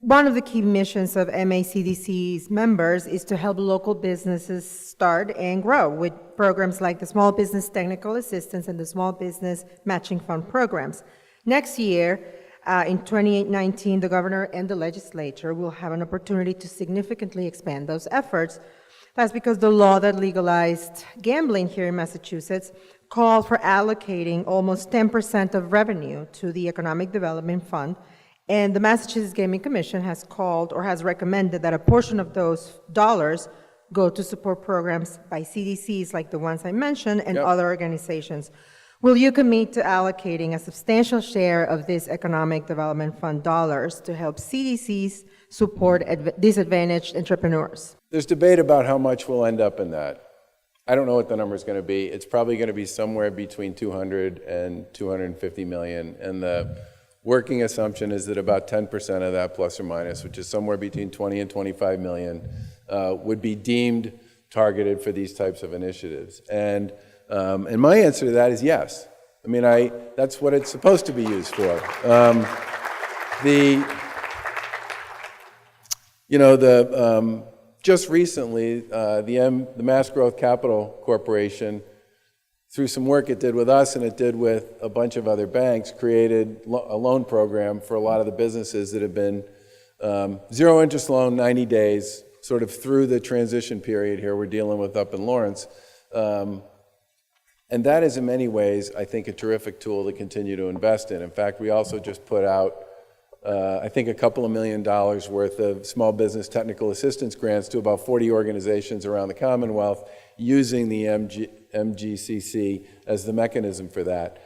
One of the key missions of MACDC's members is to help local businesses start and grow with programs like the Small Business Technical Assistance and the Small Business Matching Fund programs. Next year, in 2019, the governor and the legislature will have an opportunity to significantly expand those efforts. That's because the law that legalized gambling here in Massachusetts called for allocating almost 10% of revenue to the Economic Development Fund. And the Massachusetts Gaming Commission has called or has recommended that a portion of those dollars go to support programs by CDCs like the ones I mentioned and other organizations. Will you commit to allocating a substantial share of this Economic Development Fund dollars to help CDCs support disadvantaged entrepreneurs? There's debate about how much will end up in that. I don't know what the number is going to be. It's probably going to be somewhere between 200 and 250 million. And the working assumption is that about 10% of that, plus or minus, which is somewhere between 20 and 25 million, would be deemed targeted for these types of initiatives. And my answer to that is yes. I mean, that's what it's supposed to be used for. Just recently, the Mass Growth Capital Corporation, through some work it did with us and it did with a bunch of other banks, created a loan program for a lot of the businesses that have been zero interest loan, 90 days, sort of through the transition period here we're dealing with up in Lawrence. And that is in many ways, I think, a terrific tool to continue to invest in. In fact, we also just put out, I think, a couple of $1 million worth of small business technical assistance grants to about 40 organizations around the Commonwealth using the MGCC as the mechanism for that.